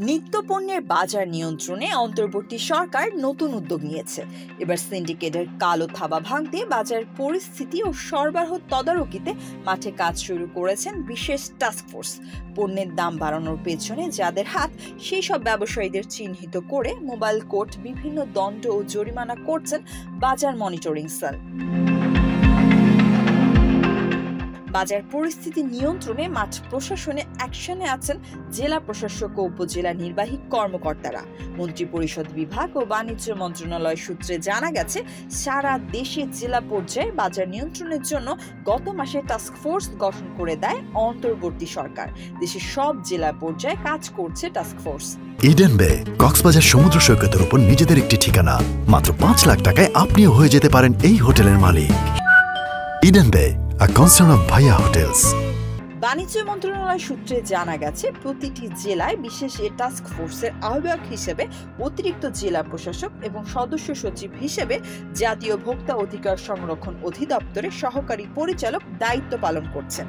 নিত্যপণ্যের বাজার নিয়ন্ত্রণে অন্তর্বর্তী সরকার নতুন উদ্যোগ নিয়েছে। এবার সিন্ডিকেটের কালো থাবা ভাঙতে বাজার পরিস্থিতি ও সরবরাহ তদারকিতে মাঠে কাজ শুরু করেছেন বিশেষ টাস্কফোর্স। পণ্যের দাম বাড়ানোর পেছনে যাদের হাত, সেই সব ব্যবসায়ীদের চিহ্নিত করে মোবাইল কোর্ট বিভিন্ন দণ্ড ও জরিমানা করছেন বাজার মনিটরিং সেল। বাজার পরিস্থিতি নিয়ন্ত্রণে মাঠ প্রশাসনে অ্যাকশনে আছেন জেলা প্রশাসক ও উপজেলা নির্বাহী কর্মকর্তারা। মন্ত্রিপরিষদ বিভাগ ও বাণিজ্য মন্ত্রণালয় সূত্রে জানা গেছে, সারা দেশে জেলা পর্যায়ে বাজার নিয়ন্ত্রণের জন্য গত মাসে টাস্কফোর্স গঠন করে দেয় অন্তর্বর্তী সরকার। দেশের সব জেলা পর্যায়ে কাজ করছে টাস্কফোর্স। ইডেন বে কক্সবাজার সমুদ্র সৈকতের উপর নিজেদের একটি ঠিকানা। মাত্র 5 লাখ টাকায় আপনিও হয়ে যেতে পারেন এই হোটেলের মালিক। ইডেন বে, a concern of Bhaiya Hotels. বাণিজ্য মন্ত্রণালয় সূত্রে জানা গেছে, প্রতিটি জেলায় বিশেষ টাস্ক ফোর্সের আহ্বায়ক হিসেবে অতিরিক্ত জেলা প্রশাসক এবং সদস্য সচিব হিসেবে জাতীয় ভোক্তা অধিকার সংরক্ষণ অধিদপ্তরের সহকারী পরিচালক দায়িত্ব পালন করছেন।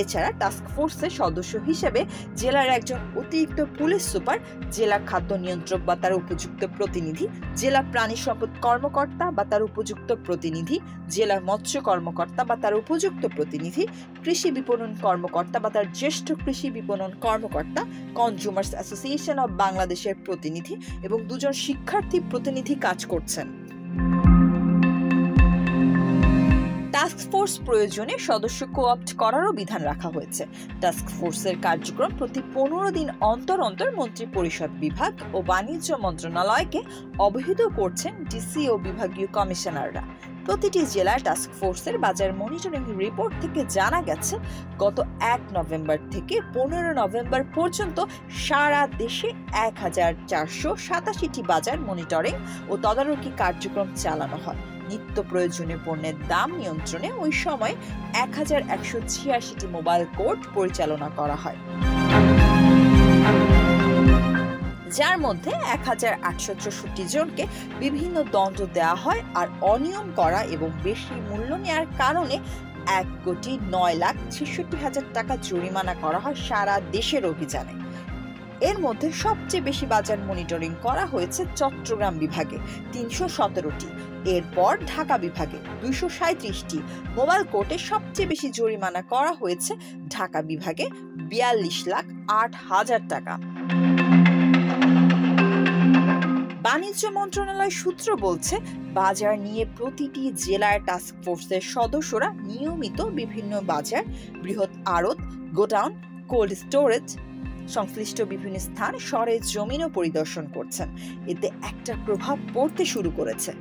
এছাড়া টাস্ক ফোর্সের সদস্য হিসেবে জেলার একজন অতিরিক্ত পুলিশ সুপার, জেলা খাদ্য নিয়ন্ত্রক বা তার উপযুক্ত প্রতিনিধি, জেলা প্রাণী সম্পদ কর্মকর্তা বা তার উপযুক্ত প্রতিনিধি, জেলা মৎস্য কর্মকর্তা বা তার উপযুক্ত প্রতিনিধি, কৃষি বিপণন কর্মকর্তা বা তার জ্যেষ্ঠ কৃষি বিপণন কর্মকর্তা, কনজিউমার্স অ্যাসোসিয়েশন অব বাংলাদেশের প্রতিনিধি এবং 2 জন শিক্ষার্থী প্রতিনিধি কাজ করছেন। টাস্কফোর্স প্রয়োজনে সদস্য কোঅপ্ট করারও বিধান রাখা হয়েছে। টাস্কফোর্সের কার্যক্রম প্রতি 15 দিন অন্তর অন্তর মন্ত্রিপরিষদ বিভাগ ও বাণিজ্য মন্ত্রণালয়কে অবহিত করছেন ডিসি ও বিভাগীয় কমিশনাররা। প্রতিটি জেলার টাস্কফোর্সের বাজার মনিটরিং রিপোর্ট থেকে জানা গেছে, গত 1 নভেম্বর থেকে 15 নভেম্বর পর্যন্ত সারা দেশে 1487টি বাজার মনিটরিং ও তদারকি কার্যক্রম চালানো হয়। নিত্য প্রয়োজনীয় পণ্যের দাম নিয়ন্ত্রণে ওই সময় 1186টি মোবাইল কোর্ট পরিচালনা করা হয়, যার মধ্যে 1864 জনকে বিভিন্ন দণ্ড দেওয়া হয়। আর অনিয়ম করা এবং বেশি মূল্য নেওয়ার কারণে 1,09,66,000 টাকা জরিমানা করা হয় সারা দেশের অভিযানে। এর মধ্যে সবচেয়ে বেশি বাজার মনিটরিং করা হয়েছে চট্টগ্রাম বিভাগে 317টি, এরপর ঢাকা বিভাগে 237টি। মোবাইল কোর্টে সবচেয়ে বেশি জরিমানা করা হয়েছে ঢাকা বিভাগে 42,08,000 টাকা। বাণিজ্য মন্ত্রণালয় সূত্র বলছে, বাজার নিয়ে প্রতিটি জেলার টাস্কফোর্সের সদস্যরা নিয়মিত বিভিন্ন বাজার, বৃহৎ আড়ত, গোডাউন, কোল্ড স্টোরেজ সংশ্লিষ্ট বিভিন্ন স্থান সরেজমিনও পরিদর্শন করছেন। এতে একটা প্রভাব পড়তে শুরু করেছে।